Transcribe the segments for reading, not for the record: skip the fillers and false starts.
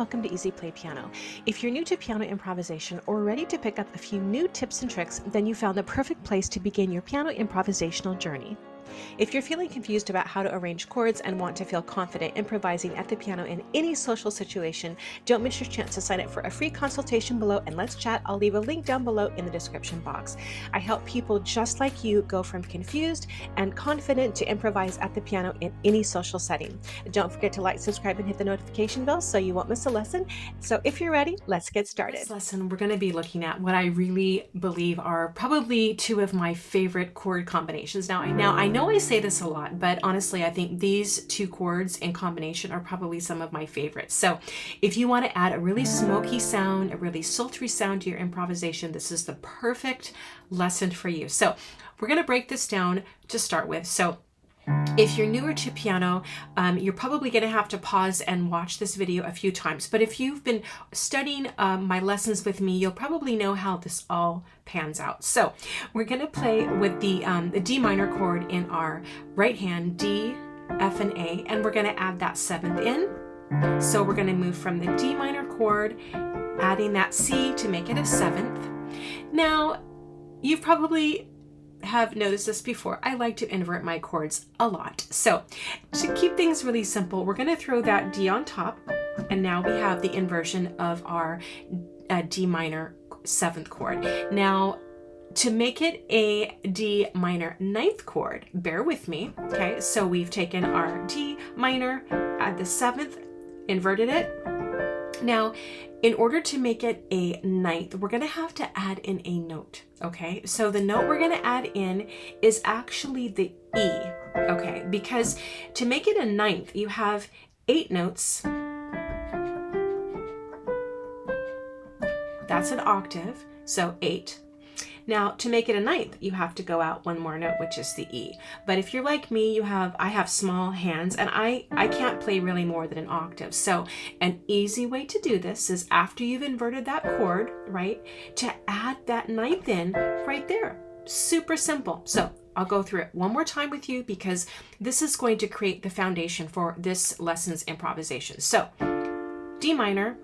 welcome to Easy Play Piano. If you're new to piano improvisation or ready to pick up a few new tips and tricks, then you found the perfect place to begin your piano improvisational journey. If you're feeling confused about how to arrange chords and want to feel confident improvising at the piano in any social situation, don't miss your chance to sign up for a free consultation below and let's chat. I'll leave a link down below in the description box. I help people just like you go from confused and confident to improvise at the piano in any social setting. Don't forget to like, subscribe, and hit the notification bell so you won't miss a lesson. So if you're ready, let's get started. This lesson, we're going to be looking at what I really believe are probably two of my favorite chord combinations. Now I know I say this a lot, but honestly, I think these two chords in combination are probably some of my favorites. So if you want to add a really smoky sound, a really sultry sound to your improvisation, this is the perfect lesson for you. So we're going to break this down to start with. So if you're newer to piano, you're probably going to have to pause and watch this video a few times. But if you've been studying my lessons with me, you'll probably know how this all pans out. So we're going to play with the D minor chord in our right hand, D, F, and A, and we're going to add that seventh in. So we're going to move from the D minor chord, adding that C to make it a seventh. Now, you've probably have noticed this before. I like to invert my chords a lot. So to keep things really simple, we're going to throw that D on top, and now we have the inversion of our D minor seventh chord. Now, to make it a D minor ninth chord, bear with me, okay? So we've taken our D minor, add the seventh, inverted it. Now, in order to make it a ninth, we're going to have to add in a note, okay? So the note we're going to add in is actually the E, okay? Because to make it a ninth, you have 8 notes. That's an octave, so 8. Now, to make it a ninth, you have to go out one more note, which is the E. But if you're like me, I have small hands, and I can't play really more than an octave. So an easy way to do this is after you've inverted that chord, right, to add that ninth in right there. Super simple. So I'll go through it one more time with you because this is going to create the foundation for this lesson's improvisation. So D minor,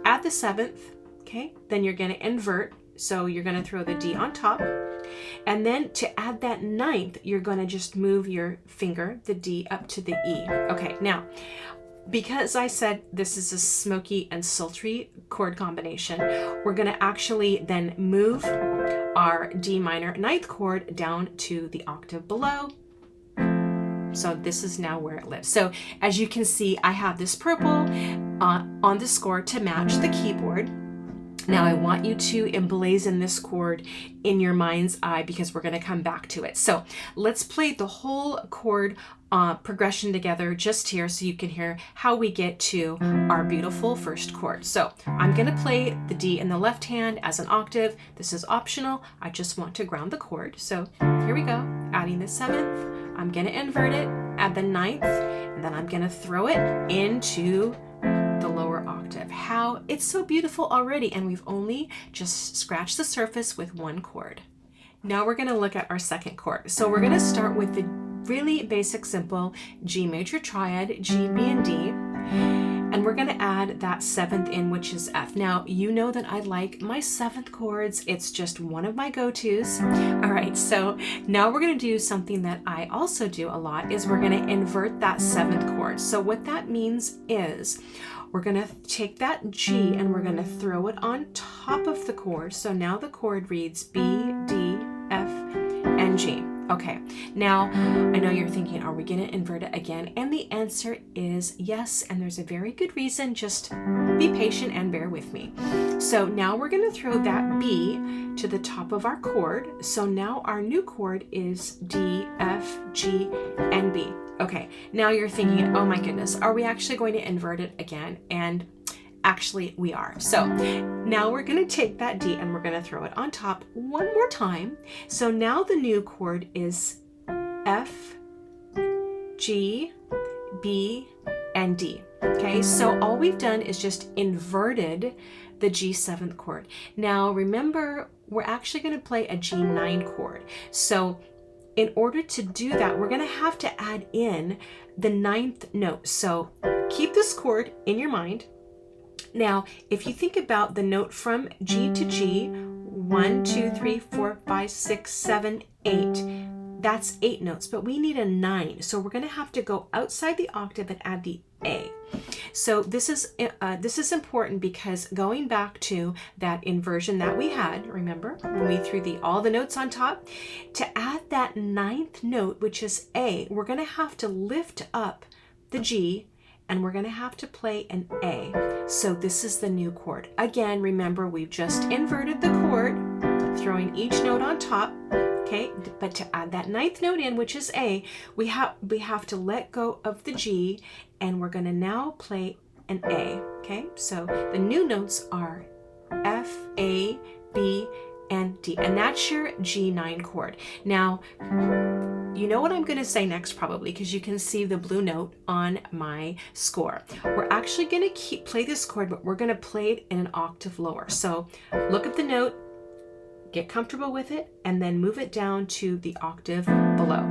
add the seventh, okay? Then you're going to invert. So you're going to throw the D on top, and then to add that ninth, you're going to just move your finger, the D, up to the E. Okay, now, because I said this is a smoky and sultry chord combination, we're going to actually then move our D minor ninth chord down to the octave below. So this is now where it lives. So as you can see, I have this purple on the score to match the keyboard. Now I want you to emblazon this chord in your mind's eye because we're going to come back to it. So let's play the whole chord progression together just here so you can hear how we get to our beautiful first chord. So I'm going to play the D in the left hand as an octave. This is optional. I just want to ground the chord. So here we go. Adding the seventh. I'm going to invert it, add the ninth, and then I'm going to throw it into the lower octave. How it's so beautiful already, and we've only just scratched the surface with one chord. Now we're going to look at our second chord. So we're going to start with the really basic simple G major triad, G, B, and D, and we're going to add that seventh in, which is F. Now you know that I like my seventh chords. It's just one of my go-tos. All right, so now we're going to do something that I also do a lot, is we're going to invert that seventh chord. So what that means is we're going to take that G and we're going to throw it on top of the chord. So now the chord reads B, D, F, and G. Okay, now I know you're thinking, are we going to invert it again? And the answer is yes, and there's a very good reason. Just be patient and bear with me. So now we're going to throw that B to the top of our chord. So now our new chord is D, F, G, and B. Okay, now you're thinking, oh my goodness, are we actually going to invert it again? And actually we are. So now we're going to take that D and we're going to throw it on top one more time. So now the new chord is F, G, B, and D. Okay, so all we've done is just inverted the G seventh chord. Now remember, we're actually going to play a G9 chord. So in order to do that, we're going to have to add in the ninth note. So keep this chord in your mind. Now, if you think about the note from G to G, 1, 2, 3, 4, 5, 6, 7, 8. That's 8 notes, but we need a 9. So we're going to have to go outside the octave and add the A. So this is important because going back to that inversion that we had, remember when we threw all the notes on top, to add that 9th note, which is A, we're going to have to lift up the G and we're going to have to play an A. So this is the new chord. Again, remember we've just inverted the chord, throwing each note on top. Okay, but to add that 9th note in, which is A, we have to let go of the G, and we're going to now play an A. Okay, so the new notes are F, A, B, and D, and that's your G9 chord. Now, you know what I'm going to say next probably, because you can see the blue note on my score. We're actually going to play this chord, but we're going to play it in an octave lower. So look at the note, get comfortable with it, and then move it down to the octave below.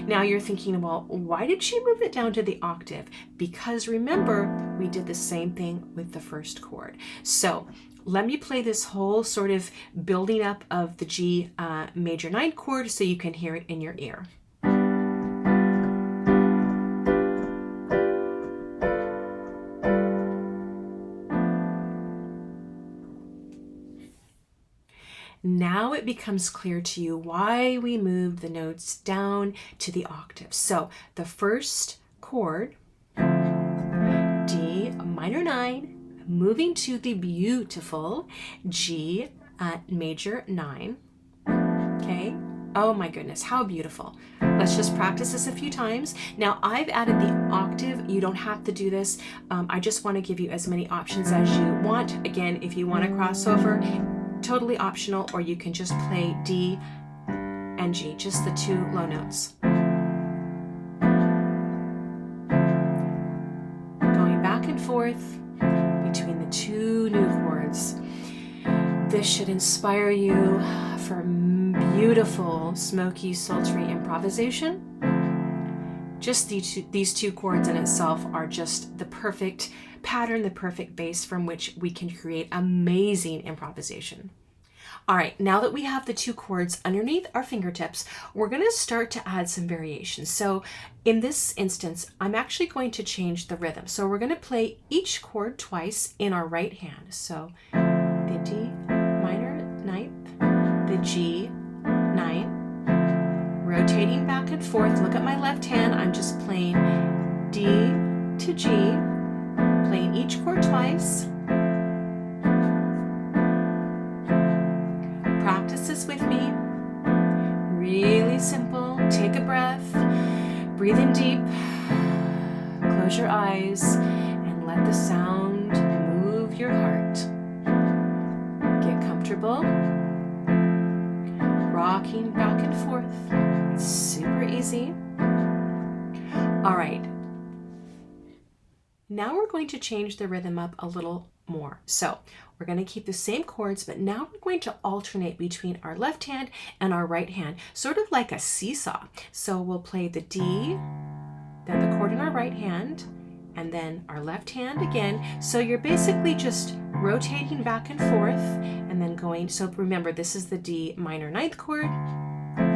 Now you're thinking, well, why did she move it down to the octave? Because remember, we did the same thing with the first chord. So let me play this whole sort of building up of the G major 9 chord so you can hear it in your ear. Now it becomes clear to you why we moved the notes down to the octave. So the first chord, D minor 9, moving to the beautiful G major 9. Okay. Oh my goodness, how beautiful. Let's just practice this a few times. Now I've added the octave. You don't have to do this. I just want to give you as many options as you want. Again, if you want to cross over, totally optional, or you can just play D and G, just the 2 low notes. Going back and forth between the 2 new chords. This should inspire you for beautiful, smoky, sultry improvisation. Just these two chords in itself are just the perfect pattern, the perfect base from which we can create amazing improvisation. All right, now that we have the 2 chords underneath our fingertips, we're going to start to add some variations. So in this instance, I'm actually going to change the rhythm. So we're going to play each chord twice in our right hand. So the D minor 9th, the G 9, rotating back and forth. Look at my left hand. I'm just playing D to G, playing each chord twice. Practice this with me. Really simple. Take a breath. Breathe in deep. Close your eyes and let the sound move your heart. Get comfortable. Rocking back and forth. It's super easy. All right. Now we're going to change the rhythm up a little more. So we're going to keep the same chords, but now we're going to alternate between our left hand and our right hand, sort of like a seesaw. So we'll play the D, then the chord in our right hand, and then our left hand again. So you're basically just rotating back and forth and then going. So remember, this is the D minor 9th chord,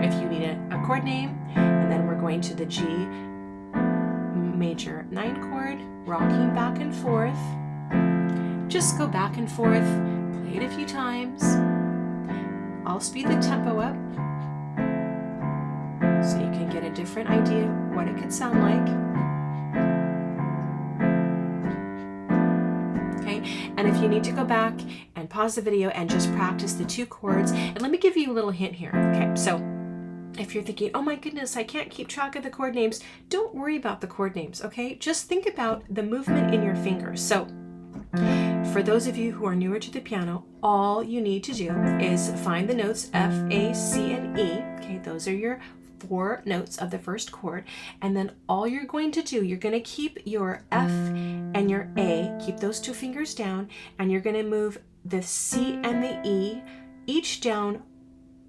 if you need a chord name, and then we're going to the G major 9 chord, rocking back and forth. Just go back and forth, play it a few times. I'll speed the tempo up so you can get a different idea of what it could sound like. Okay, and if you need to go back and pause the video and just practice the 2 chords, and let me give you a little hint here. Okay, so if you're thinking, oh my goodness, I can't keep track of the chord names, don't worry about the chord names, okay? Just think about the movement in your fingers. So for those of you who are newer to the piano, all you need to do is find the notes F, A, C, and E. Okay, those are your 4 notes of the first chord. And then all you're going to do, you're going to keep your F and your A, keep those 2 fingers down, and you're going to move the C and the E each down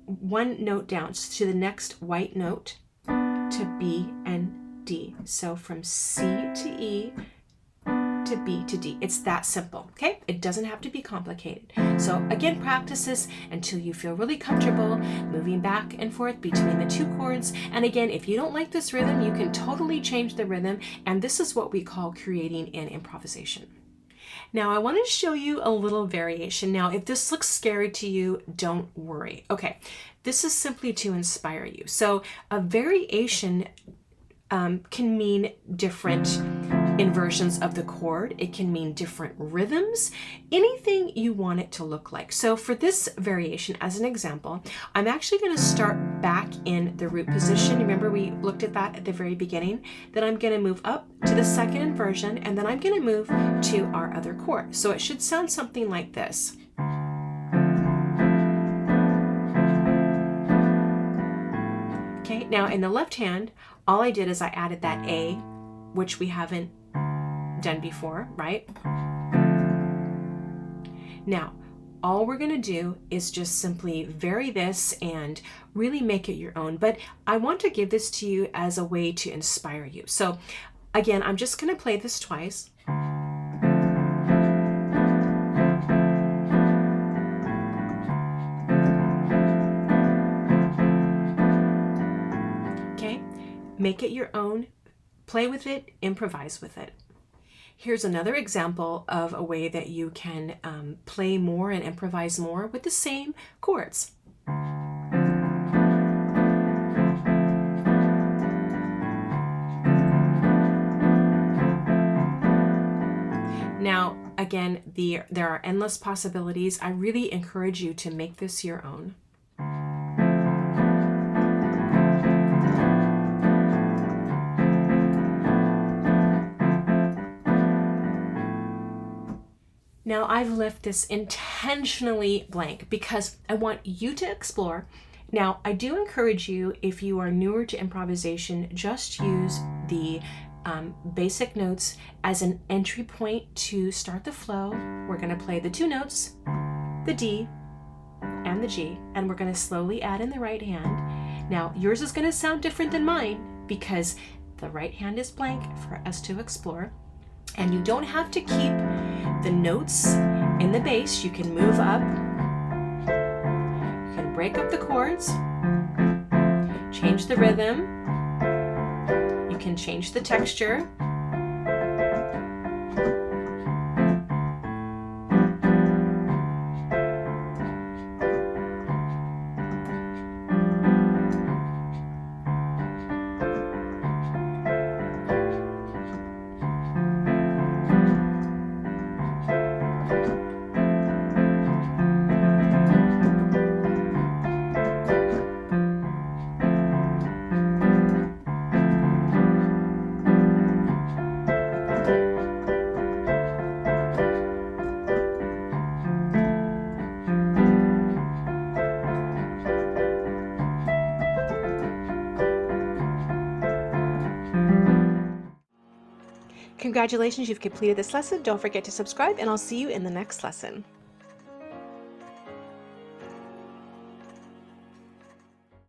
1 note down to the next white note to B and D. So from C to E to B to D. It's that simple, okay? It doesn't have to be complicated. So again, practice this until you feel really comfortable moving back and forth between the two chords. And again, if you don't like this rhythm, you can totally change the rhythm. And this is what we call creating an improvisation. Now I wanted to show you a little variation. Now, if this looks scary to you, don't worry. Okay, this is simply to inspire you. So a variation can mean different inversions of the chord. It can mean different rhythms, anything you want it to look like. So for this variation, as an example, I'm actually going to start back in the root position. Remember we looked at that at the very beginning? Then I'm going to move up to the second inversion, and then I'm going to move to our other chord. So it should sound something like this. Okay, now in the left hand, all I did is I added that A, which we haven't done before, right? Now, all we're going to do is just simply vary this and really make it your own. But I want to give this to you as a way to inspire you. So again, I'm just going to play this twice. Okay, make it your own, play with it, improvise with it. Here's another example of a way that you can play more and improvise more with the same chords. Now, again, there are endless possibilities. I really encourage you to make this your own. Now I've left this intentionally blank because I want you to explore. Now I do encourage you, if you are newer to improvisation, just use the basic notes as an entry point to start the flow. We're going to play the two notes, the D and the G, and we're going to slowly add in the right hand. Now yours is going to sound different than mine because the right hand is blank for us to explore. And you don't have to keep the notes in the bass. You can move up. You can break up the chords, change the rhythm. You can change the texture. Congratulations, you've completed this lesson. Don't forget to subscribe, and I'll see you in the next lesson.